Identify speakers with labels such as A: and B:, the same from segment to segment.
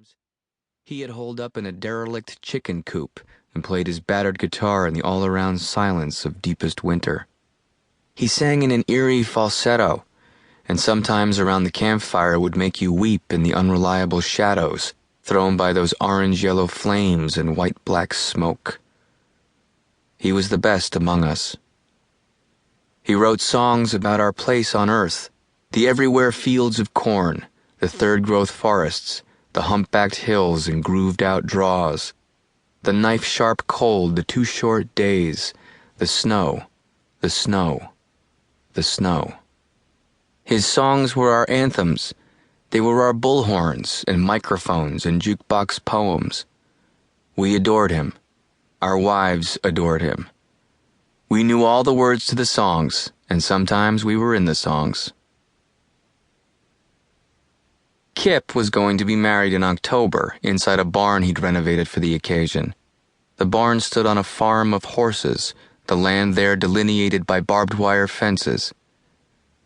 A: arms. He had holed up in a derelict chicken coop and played his battered guitar in the all-around silence of deepest winter. He sang in an eerie falsetto, and sometimes around the campfire would make you weep in the unreliable shadows thrown by those orange-yellow flames and white-black smoke. He was the best among us. He wrote songs about our place on earth, the everywhere fields of corn, the third-growth forests, the humpbacked hills and grooved-out draws, the knife-sharp cold, the too short days, the snow, the snow, the snow. His songs were our anthems. They were our bullhorns and microphones and jukebox poems. We adored him. Our wives adored him. We knew all the words to the songs, and sometimes we were in the songs. Kip was going to be married in October inside a barn he'd renovated for the occasion. The barn stood on a farm of horses, the land there delineated by barbed wire fences.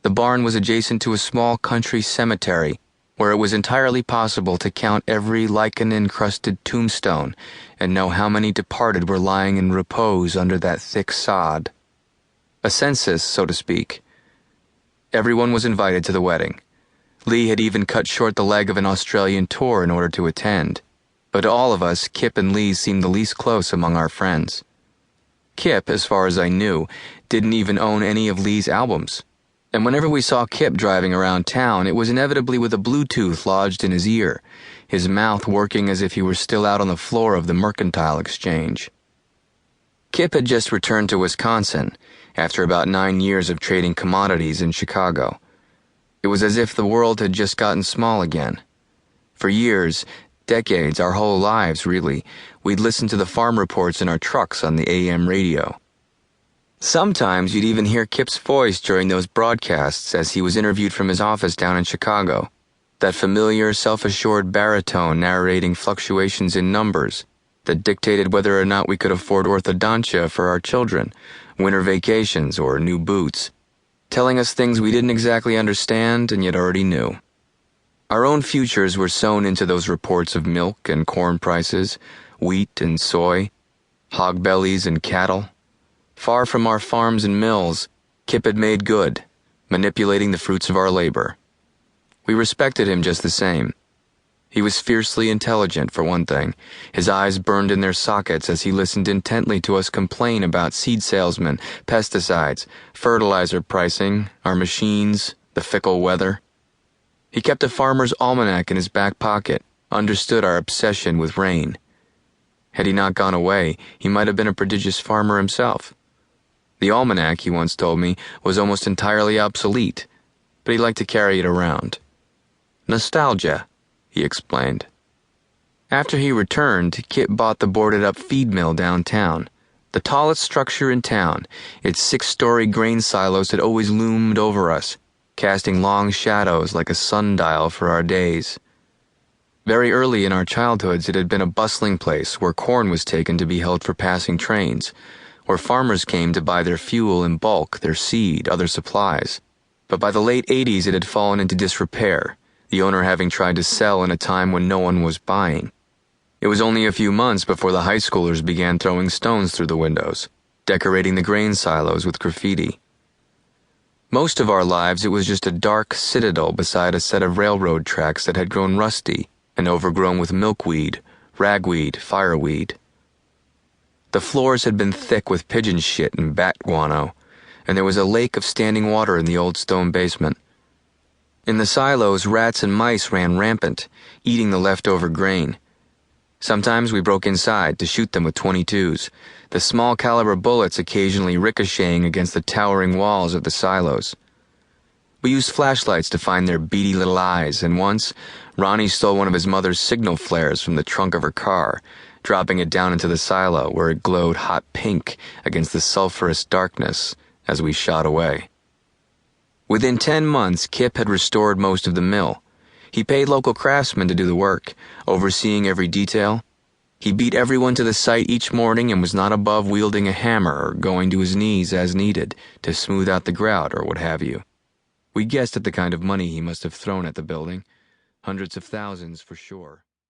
A: The barn was adjacent to a small country cemetery where it was entirely possible to count every lichen-encrusted tombstone and know how many departed were lying in repose under that thick sod. A census, so to speak. Everyone was invited to the wedding. Lee had even cut short the leg of an Australian tour in order to attend. But to all of us, Kip and Lee seemed the least close among our friends. Kip, as far as I knew, didn't even own any of Lee's albums. And whenever we saw Kip driving around town, it was inevitably with a Bluetooth lodged in his ear, his mouth working as if he were still out on the floor of the mercantile exchange. Kip had just returned to Wisconsin after about 9 years of trading commodities in Chicago. It was as if the world had just gotten small again. For years, decades, our whole lives really, we'd listen to the farm reports in our trucks on the AM radio. Sometimes you'd even hear Kip's voice during those broadcasts as he was interviewed from his office down in Chicago, that familiar, self-assured baritone narrating fluctuations in numbers that dictated whether or not we could afford orthodontia for our children, winter vacations, or new boots, telling us things we didn't exactly understand and yet already knew. Our own futures were sewn into those reports of milk and corn prices, wheat and soy, hog bellies and cattle. Far from our farms and mills, Kip had made good, manipulating the fruits of our labor. We respected him just the same. He was fiercely intelligent, for one thing. His eyes burned in their sockets as he listened intently to us complain about seed salesmen, pesticides, fertilizer pricing, our machines, the fickle weather. He kept a farmer's almanac in his back pocket, understood our obsession with rain. Had he not gone away, he might have been a prodigious farmer himself. The almanac, he once told me, was almost entirely obsolete, but he liked to carry it around. Nostalgia, he explained. After he returned, Kip bought the boarded-up feed mill downtown, the tallest structure in town. Its 6-story grain silos had always loomed over us, casting long shadows like a sundial for our days. Very early in our childhoods, it had been a bustling place where corn was taken to be held for passing trains, where farmers came to buy their fuel in bulk, their seed, other supplies. But by the late 80s, it had fallen into disrepair, the owner having tried to sell in a time when no one was buying. It was only a few months before the high schoolers began throwing stones through the windows, decorating the grain silos with graffiti. Most of our lives, it was just a dark citadel beside a set of railroad tracks that had grown rusty and overgrown with milkweed, ragweed, fireweed. The floors had been thick with pigeon shit and bat guano, and there was a lake of standing water in the old stone basement. In the silos, rats and mice ran rampant, eating the leftover grain. Sometimes we broke inside to shoot them with .22s, the small caliber bullets occasionally ricocheting against the towering walls of the silos. We used flashlights to find their beady little eyes, and once, Ronnie stole one of his mother's signal flares from the trunk of her car, dropping it down into the silo where it glowed hot pink against the sulphurous darkness as we shot away. Within 10 months, Kip had restored most of the mill. He paid local craftsmen to do the work, overseeing every detail. He beat everyone to the site each morning and was not above wielding a hammer or going to his knees as needed to smooth out the grout or what have you. We guessed at the kind of money he must have thrown at the building. Hundreds of thousands for sure.